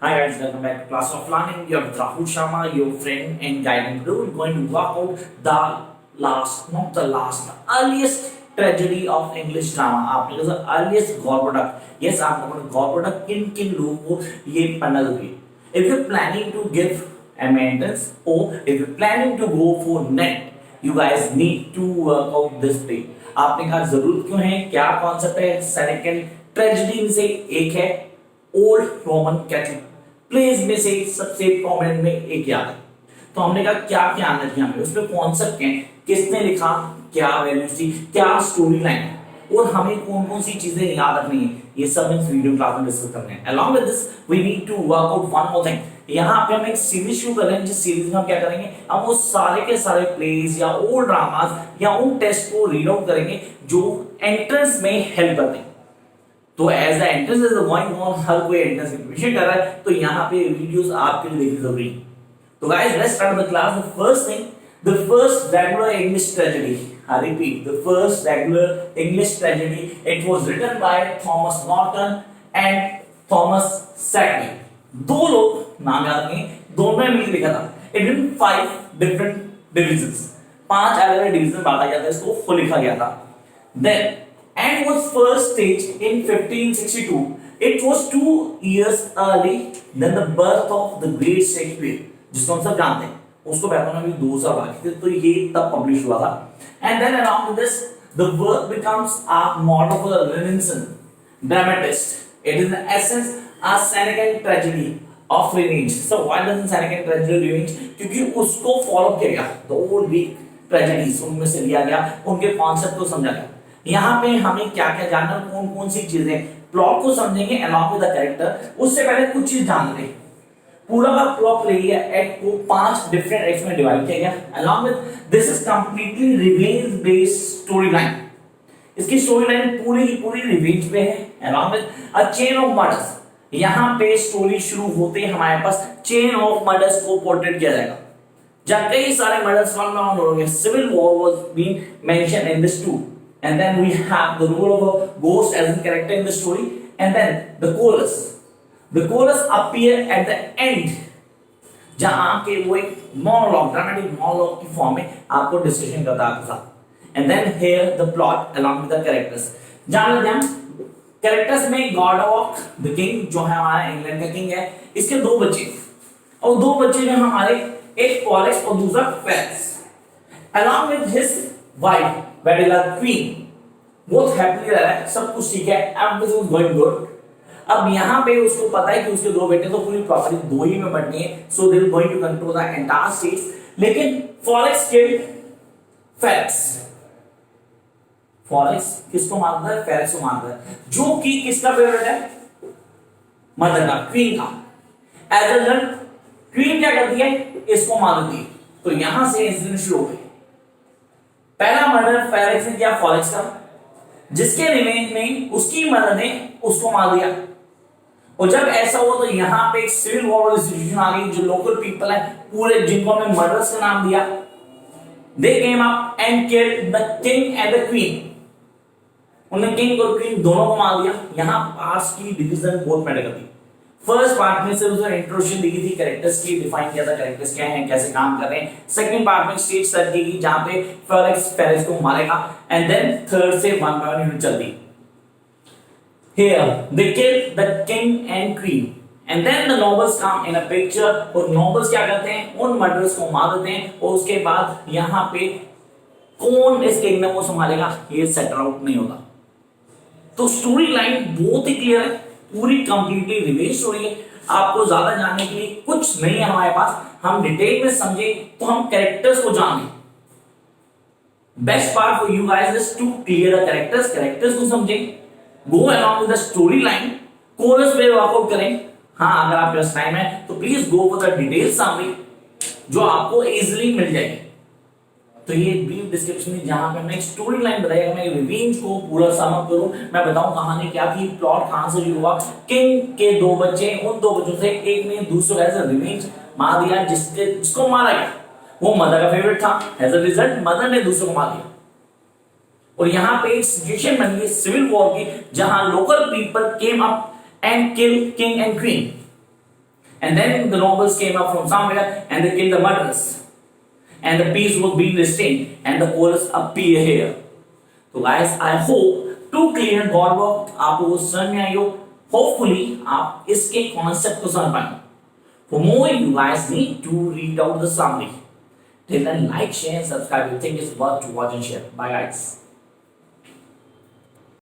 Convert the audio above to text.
Hi guys, welcome back to Class of Learning. You are with RAHUL Sharma, your friend and guide. And today we're going to work out the earliest tragedy of English drama. आपने कहा earliest Gorboduc. Yes, आपने कहा Gorboduc किन लोगों को ये पढ़ना जरूरी है. If you're planning to give a entrance or if you're planning to go for net, you guys need to work out this play. आपने कहा जरूरत क्यों है, क्या कॉन्सेप्ट है. सेकंड ट्रेजेडी में से एक है ओल्ड रोमन कैथलिक प्लेज में से सबसे प्रोमिनेंट में एक याद है. तो हमने कहा क्या क्या आना चाहिए हमें, उसमें कॉन्सेप्ट क्या है, किसने लिखा, क्या वैल्यूज थी, क्या स्टोरी लाइन है और हमें कौन कौन सी चीजें याद रखनी है, ये सब इस वीडियो क्लास में डिस्कस करने हैं. Along with this we need to work out one more thing. यहाँ पे हम एक सीरीज शुरू कर रहे हैं, जिस सीरीज में हम क्या करेंगे, हम वो सारे के सारे प्लेज या ओल्ड ड्रामास या उन टेस्ट को रीड आउट करेंगे जो एंट्रेंस में हेल्प करते हैं. तो as the entrance is going on, हर कोई एंट्रेंस की प्रिपरेशन कर रहा है, तो यहाँ पे वीडियोस आपके लिए देखनी जरूरी है. तो guys let's start the class. The first thing, the first regular English tragedy. I repeat, the first regular English tragedy. It was written by Thomas Norton and Thomas Sackville. दो लोग नाम याद नहीं, दोनों ने मिलकर लिखा था. It in 5 different divisions. 5 अलग-अलग डिवीजन बांटा गया था, इसको लिखा गया था. Then and was first staged in 1562. It was 2 years early than the birth of the great Shakespeare, जिसको हम सब जानते हैं. उसको बैठने में भी 2 साल बाकी थे, तो ये तब पब्लिश हुआ था. And then along with this, the work becomes a model for the Renaissance dramatist. It is in essence a Senecan tragedy of revenge. So why doesn't Senecan tragedy revenge? क्योंकि उसको फॉलो किया गया, the old Greek tragedies उनमें से लिया गया, उनके concept को समझा गया. यहाँ पे हमें क्या क्या जानना, कौन कौन सी चीजें, प्लॉट को समझेंगे along with the character. उससे पहले कुछ चीज जान लें. पूरा का प्लॉट ले लिया, एक्ट को 5 डिफरेंट एक्ट्स में डिवाइड किया गया. Along with this is completely revenge based story line. इसकी स्टोरी लाइन पूरी की पूरी रिवेंज पे है. Along with a chain of murders. यहाँ पे स्टोरी शुरू होते ही हमारे पास चेन ऑफ मर्डर्स को पोर्ट्रेट किया जाएगा, जहां कई सारे मर्डर्स वन बाय वन होंगे. Civil war was been mention in this too, and then we have the role of a ghost as a character in the story, and then the chorus. The chorus appear at the end, जहां के वो एक monologue, dramatic monologue की form में आपको discussion करता है आपके साथ. And then here the plot along with the characters. जान लेते हैं कैरेक्टर्स में. Gorboduc the king, जो है हमारा इंग्लैंड का किंग है, इसके 2 बच्चे, और 2 बच्चे जो हमारे, एक पॉलिक्स और दूसरा Felix. Along with his wife Gorboduc queen, both happily रह रहे हैं, सब कुछ ठीक है, everything is going good. अब यहाँ पे उसको पता है कि उसके 2 बेटे, तो पूरी प्रॉपर्टी 2 ही में बंटनी है, so they are going to control the entire states. लेकिन फॉरेक्स किल्ड फेलिक्स. फॉरेक्स किसको मारता है, फेलिक्स को मारता है, जो कि किसका फेवरेट है, मदर का, क्वीन का. एज अ रिजल्ट क्वीन क्या करती है, इसको मार देती है. तो यहां से इंसिडेंट शुरू हो गए. पहला मर्डर फेलिक्स ने किया फॉरेक्स का, जिसके रिवेंज में उसकी मदर ने उसको मार दिया. और जब ऐसा हुआ तो यहाँ पे एक सिविल वॉर सिचुएशन आ गई. जो लोकल पीपल है पूरे, जिनको हमने मर्डर्स का नाम दिया, they came up and killed the king and the queen. उन्होंने किंग और क्वीन दोनों को मार दिया. यहाँ पार्ट्स की डिवीजन बहुत मैटर करती है. फर्स्ट पार्ट में से उसने इंट्रोडक्शन दी थी, कैरेक्टर्स की डिफाइन किया था, कैरेक्टर्स क्या हैं, कैसे काम कर रहे हैं. सेकंड पार्ट में स्टेज सेट की गई, जहां पे फेलिक्स को मारेगा, एंड देन थर्ड से वन बाय वन यूनिट चलती. Here they kill the king and queen, and then the nobles come in a picture. और nobles क्या करते हैं, उन मर्डरर्स को मार देते हैं, और उसके बाद यहाँ पे कौन इस किंगडम को संभालेगा, ये सेटल आउट नहीं होता. तो स्टोरी लाइन बहुत ही क्लियर है, पूरी कंप्लीटली रिवेंज स्टोरी है. आपको ज्यादा जानने के लिए कुछ नहीं है हमारे पास. हम डिटेल में समझे तो हम कैरेक्टर्स को जान लें. Best part for you guys is to clear the characters को समझें, go along with the storyline, chorus पे वर्कआउट करें. हाँ, अगर आपके पास टाइम है तो please go for the detail summary, जो आपको इजीली मिल जाएगी. तो ये ब्रीफ डिस्क्रिप्शन में जहां पे हमने स्टोरी लाइन बताया, मैं रिवेंज को पूरा सम अप करूं, मैं बताऊं कहानी क्या थी, प्लॉट कहां से शुरू हुआ. किंग के 2 बच्चे, उन 2 बच्चों से एक ने दूसरे को एज अ रिवेंज मार दिया. जिसको मारा गया वो मदर का फेवरेट था. एज अ रिजल्ट मदर ने दूसरे को मार दिया. और यहाँ पे एक सिचुएशन बन गई सिविल वॉर की, जहां local people came up and kill king and queen. And then the nobles came up from somewhere and they killed the murderers. And the peace was being restrained and the chorus appear here. तो guys, I hope to clear god work आपको समझ में आई हो. Hopefully आप इसके concept को समझ पाए. For more, you guys need to read out the summary. Till then, like, share, and subscribe. You think it's worth to watch and share. Bye, guys.